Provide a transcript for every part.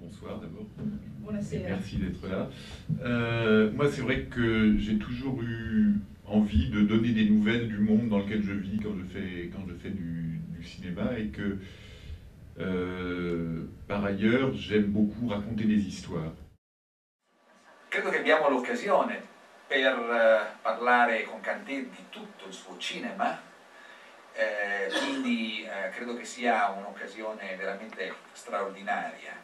bonsoir d'abord. Buonasera. Merci d'être là. Moi, c'est vrai que j'ai toujours eu envie de donner des nouvelles du monde dans lequel je vis quand je fais du cinéma, et que par ailleurs, j'aime beaucoup raconter des histoires. Credo che abbiamo l'occasione per parlare con Kanté di tutto il suo cinema, quindi credo che sia un'occasione veramente straordinaria.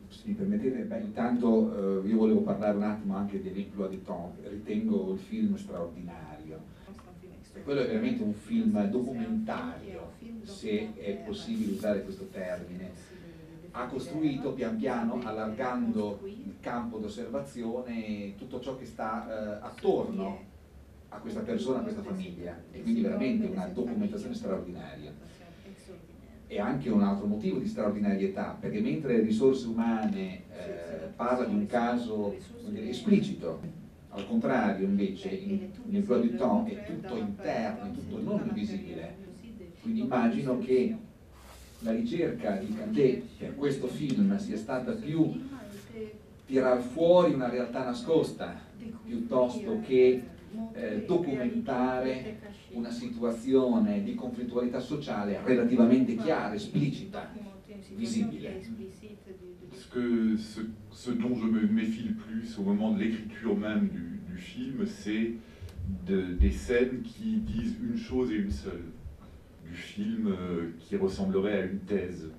Se mi permettete, intanto io volevo parlare un attimo anche di L'Emploi du Temps. Ritengo il film straordinario. Quello è veramente un film documentario, se è possibile usare questo termine. Ha costruito pian piano, allargando il campo d'osservazione, tutto ciò che sta attorno a questa persona, a questa famiglia, e quindi veramente una documentazione straordinaria. E anche un altro motivo di straordinarietà, perché mentre Risorse Umane parla di un caso, come dire, esplicito, al contrario invece in L'Emploi du Temps è tutto interno, è tutto non visibile. Quindi immagino che la ricerca di Kanté per questo film sia stata più tirar fuori una realtà nascosta, piuttosto che documentare una situazione di conflittualità sociale relativamente chiara, esplicita, visibile. Ce dont je me méfie le plus au moment de l'écriture même du film, c'est des scènes qui disent une chose et une seule. Du film qui ressemblerait à une thèse.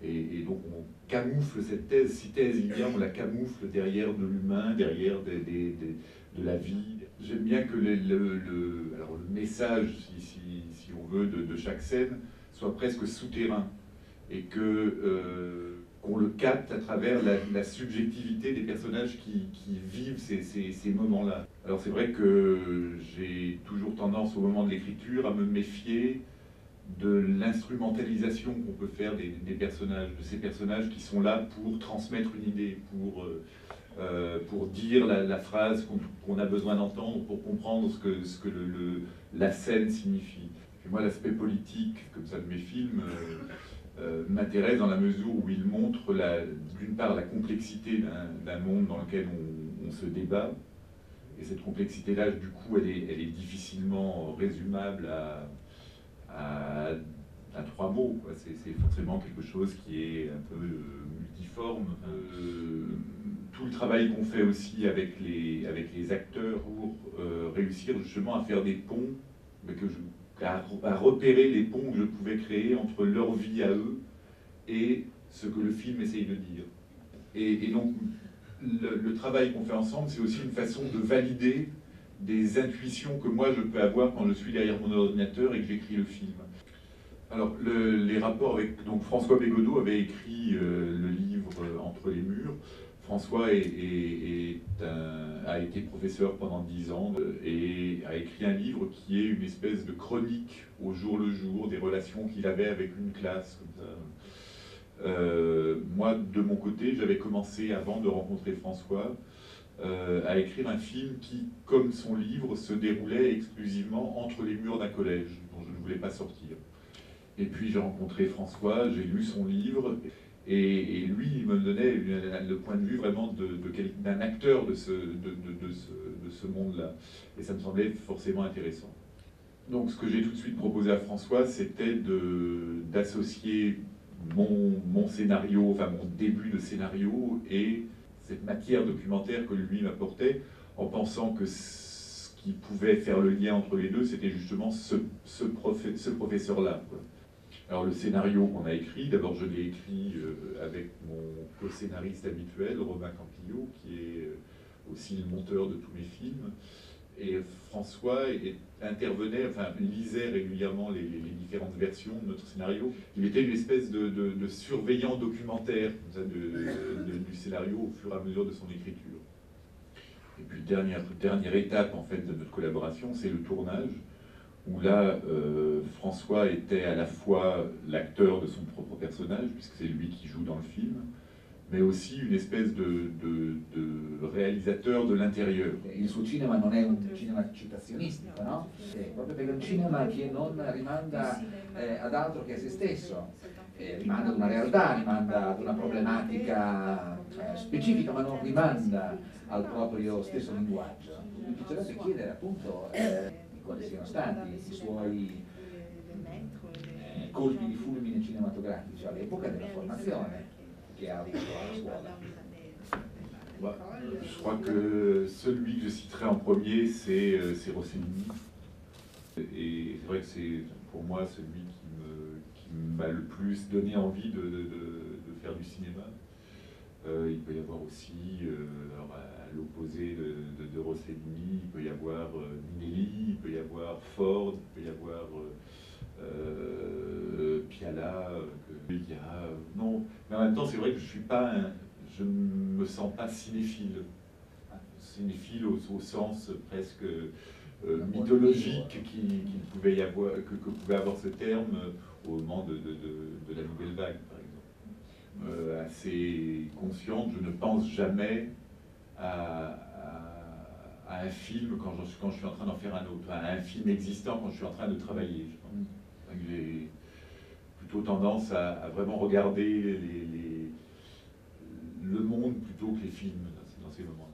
Et donc on camoufle cette thèse, si thèse il y a, on la camoufle derrière de l'humain, derrière de la vie. J'aime bien que le message, si on veut, de chaque scène soit presque souterrain, et qu'on le capte à travers la subjectivité des personnages qui vivent ces moments-là. Alors c'est vrai que j'ai toujours tendance au moment de l'écriture à me méfier de l'instrumentalisation qu'on peut faire des personnages, de ces personnages qui sont là pour transmettre une idée, pour dire la phrase qu'on a besoin d'entendre, pour comprendre ce que la scène signifie. Et moi, l'aspect politique, comme ça, de mes films, m'intéresse dans la mesure où il montre d'une part la complexité d'un monde dans lequel on se débat, et cette complexité-là, du coup, elle est difficilement résumable à trois mots. C'est forcément quelque chose qui est un peu multiforme. Tout le travail qu'on fait aussi avec les acteurs pour réussir justement à faire des ponts, à repérer les ponts que je pouvais créer entre leur vie à eux et ce que le film essaye de dire. Et donc le travail qu'on fait ensemble, c'est aussi une façon de valider des intuitions que moi je peux avoir quand je suis derrière mon ordinateur et que j'écris le film. Alors les rapports avec... Donc François Bégodeau avait écrit le livre Entre les murs. François a été professeur pendant 10 ans et a écrit un livre qui est une espèce de chronique au jour le jour des relations qu'il avait avec une classe, comme ça. Moi, de mon côté, j'avais commencé, avant de rencontrer François, à écrire un film qui, comme son livre, se déroulait exclusivement entre les murs d'un collège dont je ne voulais pas sortir. Et puis j'ai rencontré François, j'ai lu son livre, et lui, il me donnait le point de vue vraiment d'un acteur de ce monde-là. Et ça me semblait forcément intéressant. Donc ce que j'ai tout de suite proposé à François, c'était d'associer mon scénario, enfin mon début de scénario, et cette matière documentaire que lui m'apportait, en pensant que ce qui pouvait faire le lien entre les deux, c'était justement ce professeur-là. Alors le scénario qu'on a écrit, d'abord je l'ai écrit avec mon co-scénariste habituel, Romain Campillo, qui est aussi le monteur de tous mes films. Et François intervenait, enfin lisait régulièrement les différentes versions de notre scénario. Il était une espèce de surveillant documentaire du scénario au fur et à mesure de son écriture. Et puis dernière étape en fait de notre collaboration, c'est le tournage, où là François était à la fois l'acteur de son propre personnage, puisque c'est lui qui joue dans le film, mais aussi une espèce de réalisateur de l'intérieur. Il suo cinema non è un cinema citazionistico, no? È proprio perché è un cinema che non rimanda ad altro che a se stesso. rimanda ad una realtà, rimanda ad una problematica specifica, ma non rimanda al proprio stesso linguaggio. Mi piacerebbe chiedere appunto quali siano stati i suoi colpi di fulmine cinematografici all'epoca della formazione che ha avuto alla scuola. Bah, je crois que celui que je citerai en premier, c'est Rossellini. Et c'est vrai que c'est pour moi celui qui m'a le plus donné envie de faire du cinéma. Il peut y avoir aussi, alors à l'opposé de Rossellini, il peut y avoir Minelli, il peut y avoir Ford, il peut y avoir Piala. Non, mais en même temps, c'est vrai que je ne me sens pas cinéphile. Cinéphile au sens presque mythologique qu'il pouvait y avoir, que pouvait avoir ce terme au moment de la Nouvelle Vague, par exemple. Assez consciente, je ne pense jamais à un film quand je suis en train d'en faire un autre, à un film existant quand je suis en train de travailler. J'ai plutôt tendance à vraiment regarder le monde plutôt que les films dans ces moments.